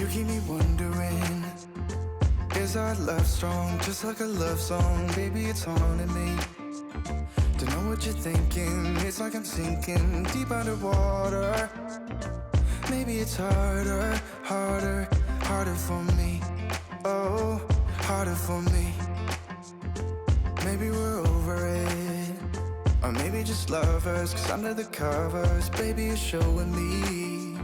You keep me wondering, is our love strong? Just like a love song, baby, it's haunting me. Don't know what you're thinking, it's like I'm sinking deep underwater. Maybe it's harder, harder, harder for me. Oh, harder for me. Maybe we're over it, or maybe just lovers, 'cause under the covers, baby, you're showing me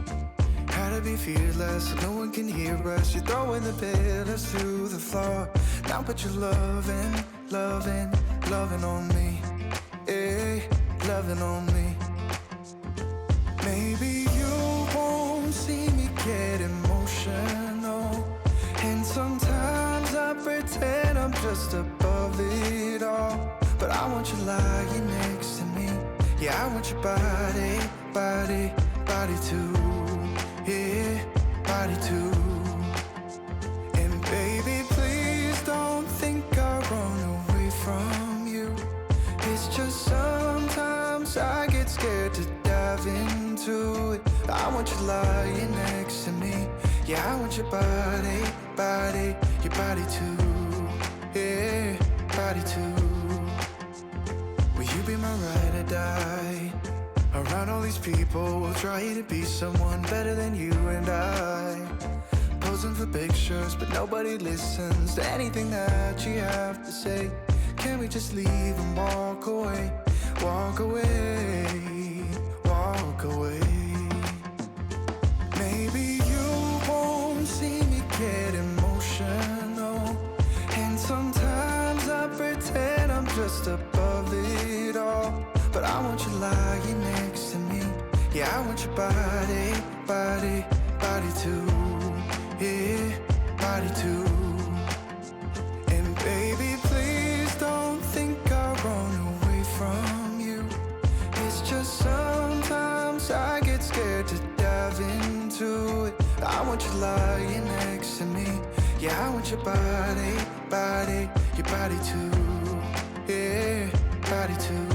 how to be fearless so no one can hear us. You're throwing the pillars through the floor. Now put your loving, loving, loving on me. Eh, loving on me. Maybe you won't see me get emotional, and sometimes I pretend I'm just above it all. But I want you lying next to me. Yeah, I want your body, body, body too. Yeah, body too. And baby, please don't think I'll run away from you. It's just sometimes I get scared to dive into it. I want you lying next to me. Yeah, I want your body, body, your body too. Yeah, body too. Will you be my ride or die? Around all these people, we'll try to be someone better than you and I. Posing for pictures, but nobody listens to anything that you have to say. Can we just leave and walk away? Walk away, walk away. Maybe you won't see me get emotional, and sometimes I pretend I'm just above it all. But I want you lying next to me. Yeah, I want your body, body, body too. Yeah, body too. And baby, please don't think I'll run away from you. It's just sometimes I get scared to dive into it. I want you lying next to me. Yeah, I want your body, body, your body too. Yeah, body too.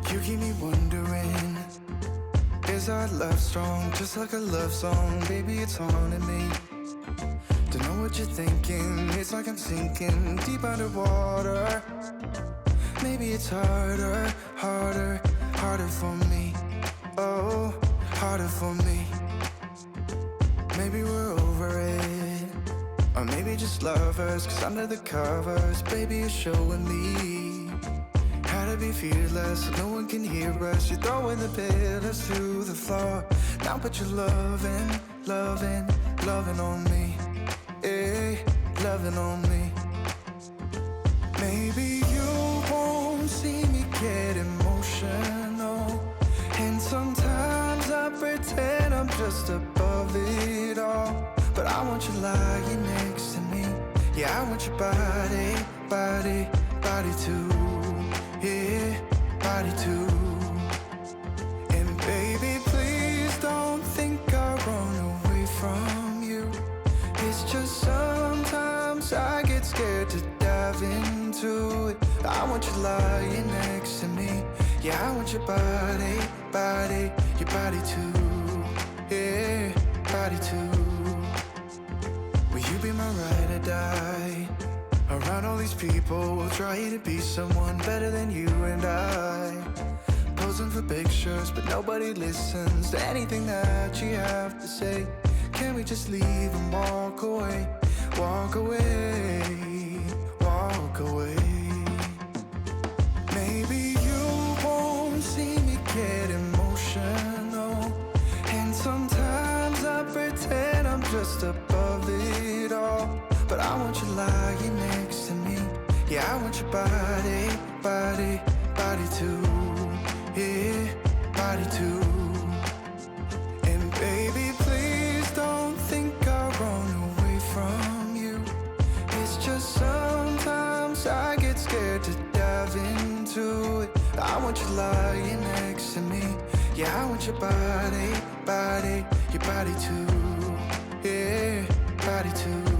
You keep me wondering, is our love strong? Just like a love song, baby, it's haunting me. Don't know what you're thinking, it's like I'm sinking deep underwater. Maybe it's harder, harder, harder for me. Oh, harder for me. Maybe we're over it, or maybe just lovers, 'cause under the covers, baby, you're showing me how to be fearless so no one can hear us. You're throwing the pillars through the floor. Now put your loving, loving, loving on me. Eh, loving on me. Maybe you won't see me get emotional, and sometimes I pretend I'm just above it all. But I want you lying next to me. Yeah, I want your body, body, body too. Yeah, body too. And baby, please don't think I'll run away from you. It's just sometimes I get scared to dive into it. I want you lying next to me. Yeah, I want your body, body, your body too. Yeah, body too. Will you be my ride or die? Around all these people, we'll try to be someone better than you and I. posing for pictures, but nobody listens to anything that you have to say. Can we just leave and walk away? Walk away, walk away. Maybe you won't see me get emotional, and sometimes I pretend I'm just above it all. But I want you lying next to me. Yeah, I want your body, body, body too. Yeah, body too. And baby, please don't think I'll run away from you. It's just sometimes I get scared to dive into it. I want you lying next to me. Yeah, I want your body, body, your body too. Yeah, body too.